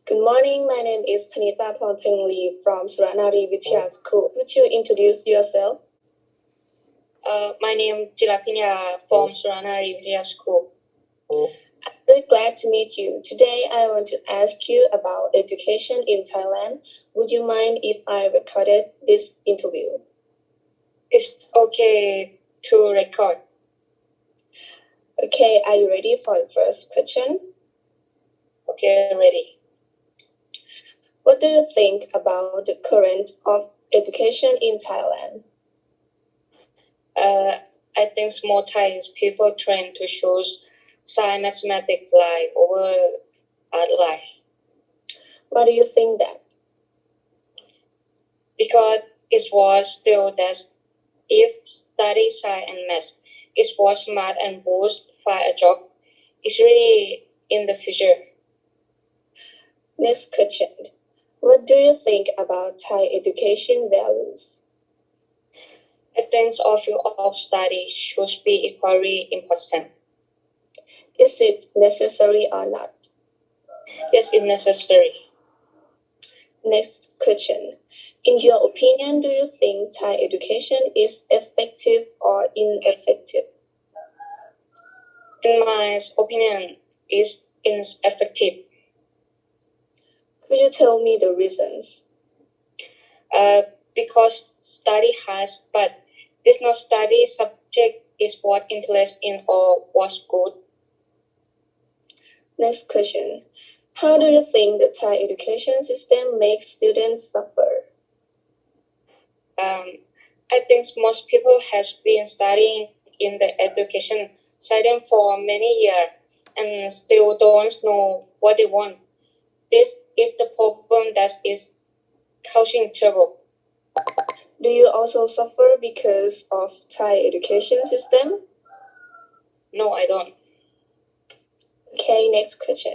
Good morning. My name is Panita Pornpengli from Suranari Vidya School. Would you introduce yourself? My name is Jilapinya from Suranari Vidya School. I'm really glad to meet you. Today, I want to ask you about education in Thailand. Would you mind if I recorded this interview? It's okay to record. Okay, are you ready for the first question? Okay, ready. What do you think about the current of education in Thailand? I think small Thai people tend to choose science, mathematics line over art line. Why do you think that? Because it was still that if study science and math, it was smart and boost find a job. It's really in the future. Next question. What do you think about Thai education values? I think all field of study should be equally important. Is it necessary or not? Yes, it's necessary. Next question. In your opinion, do you think Thai education is effective or ineffective? In my opinion, it's ineffective. Could you tell me the reasons? Because study has, but this not study subject is what interest in or what's good. Next question. How do you think the Thai education system makes students suffer? I think most people has been studying in the education system for many years and still don't know what they want. This is the problem that is causing trouble. Do you also suffer because of Thai education system? No, I don't. Okay, next question.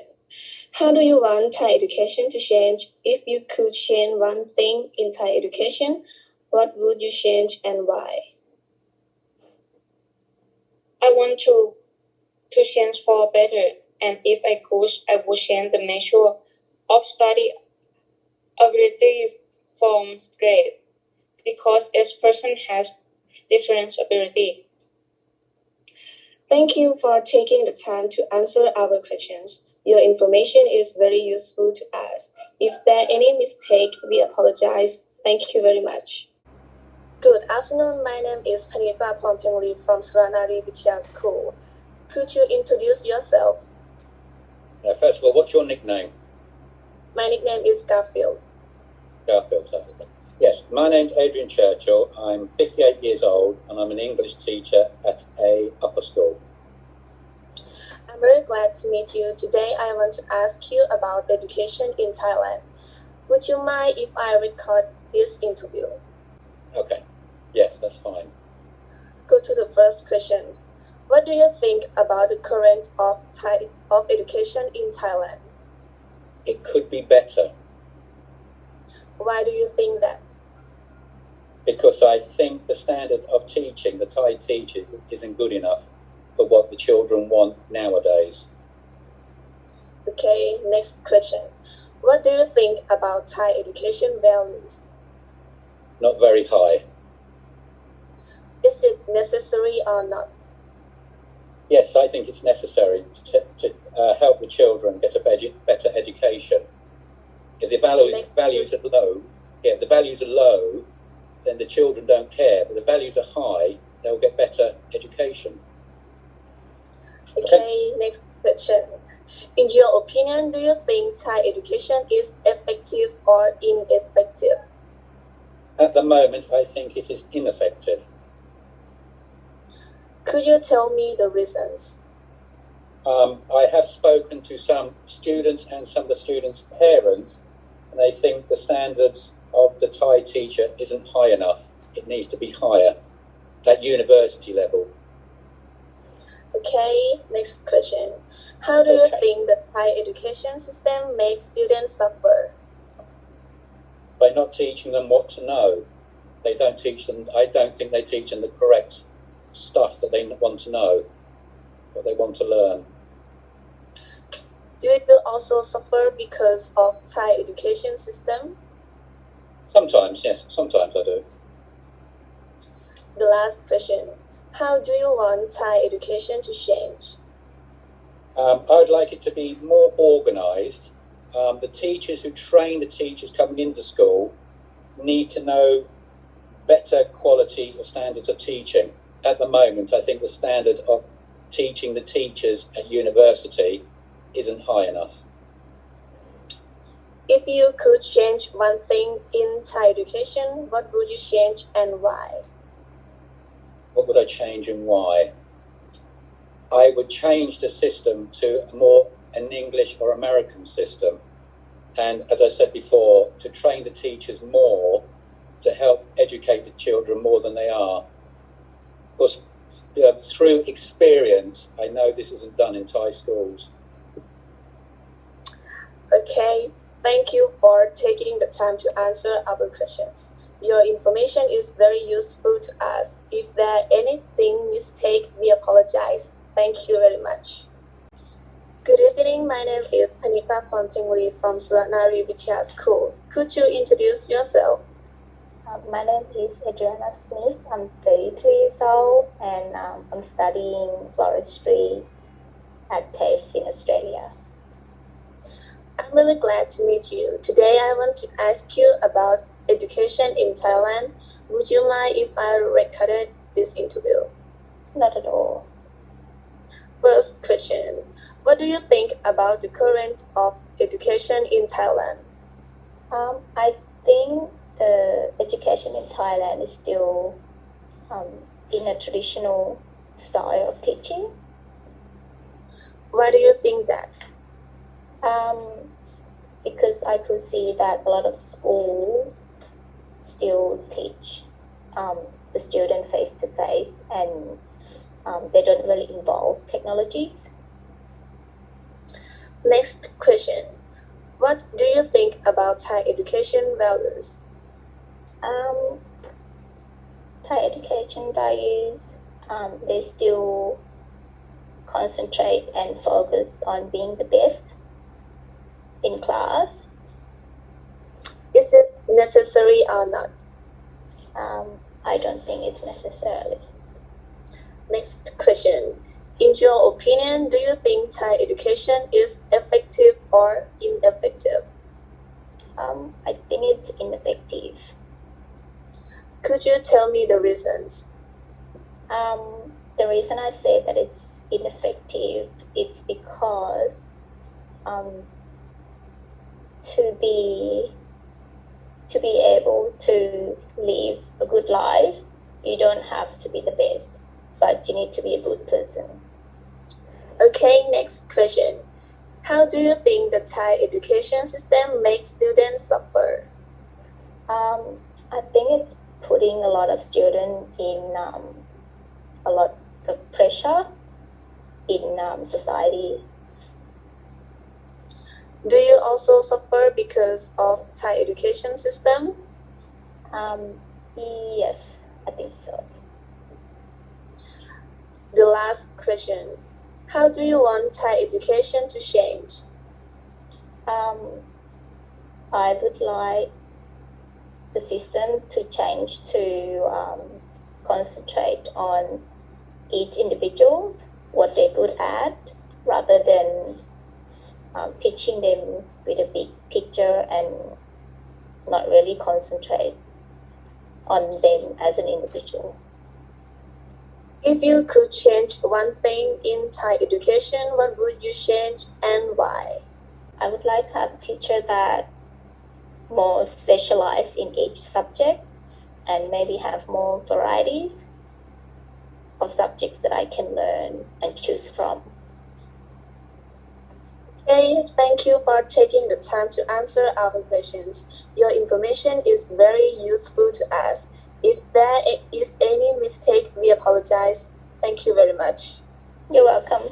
How do you want Thai education to change? If you could change one thing in Thai education, what would you change and why? I want to change for better, and if I could, I would change the measure of study ability from grade, because each person has different ability. Thank you for taking the time to answer our questions. Your information is very useful to us. If there are any mistake, we apologize. Thank you very much. Good afternoon. My name is Panita Pornpengli from Suranari Vidya School. Could you introduce yourself? First of all, what's your nickname? My nickname is Garfield. Garfield, yes. My name's Adrian Churchill. I'm 58 years old and I'm an English teacher at a upper school. I'm very glad to meet you. Today I want to ask you about education in Thailand. Would you mind if I record this interview? Okay. Yes, that's fine. Go to the first question. What do you think about the current of education in Thailand? It could be better. Why do you think that? Because I think the standard of teaching, the Thai teachers, isn't good enough for what the children want nowadays. Okay, next question. What do you think about Thai education values? Not very high. Is it necessary or not? Yes, I think it's necessary to help the children get a better education. If the values are low, if the values are low, then the children don't care. But the values are high, they'll get better education. Okay, next question. In your opinion, do you think Thai education is effective or ineffective? At the moment, I think it is ineffective. Could you tell me the reasons? I have spoken to some students and some of the students' parents, and they think the standards of the Thai teacher isn't high enough. It needs to be higher, at university level. Okay, next question. How do you think the Thai education system makes students suffer? By not teaching them what to know. They don't teach them, I don't think they teach them the correct stuff that they want to know, what they want to learn. Do you also suffer because of Thai education system? Sometimes, yes, sometimes I do. The last question. How do you want Thai education to change? I would like it to be more organised. The teachers who train the teachers coming into school need to know better quality or standards of teaching. At the moment, I think the standard of teaching the teachers at university isn't high enough. If you could change one thing in Thai education, what would you change and why? What would I change and why? I would change the system to more an English or American system. And as I said before, to train the teachers more to help educate the children more than they are. Of course, through experience, I know this isn't done in Thai schools. Okay, thank you for taking the time to answer our questions. Your information is very useful to us. If there anything mistake, we apologize. Thank you very much. Good evening, my name is Panika Ponpengli from Suratnari Vidya School. Could you introduce yourself? My name is Adriana Smith. I'm 33 years old and I'm studying floristry at TAFE in Australia. I'm really glad to meet you. Today I want to ask you about education in Thailand. Would you mind if I recorded this interview? Not at all. First question. What do you think about the current of education in Thailand? I think the education in Thailand is still in a traditional style of teaching. Why do you think that? Because I could see that a lot of schools still teach the student face to face and they don't really involve technologies. Next question. What do you think about Thai education values? Thai education values, they still concentrate and focus on being the best in class. Is it necessary or not? I don't think it's necessarily. Next question. In your opinion, do you think Thai education is effective or ineffective? I think it's ineffective. Could you tell me the reasons? The reason I say that it's ineffective is because to be able to live a good life, you don't have to be the best, but you need to be a good person. Okay, next question. How do you think the Thai education system makes students suffer? I think it's putting a lot of students in a lot of pressure in society. Do you also suffer because of Thai education system? Yes, I think so. The last question. How do you want Thai education to change? I would like the system to change to concentrate on each individual, what they're good at, rather than teaching them with a big picture and not really concentrate on them as an individual. If you could change one thing in Thai education, what would you change and why? I would like to have a teacher that more specialized in each subject and maybe have more varieties of subjects that I can learn and choose from. Okay, thank you for taking the time to answer our questions. Your information is very useful to us. If there is any mistake, we apologize. Thank you very much. You're welcome.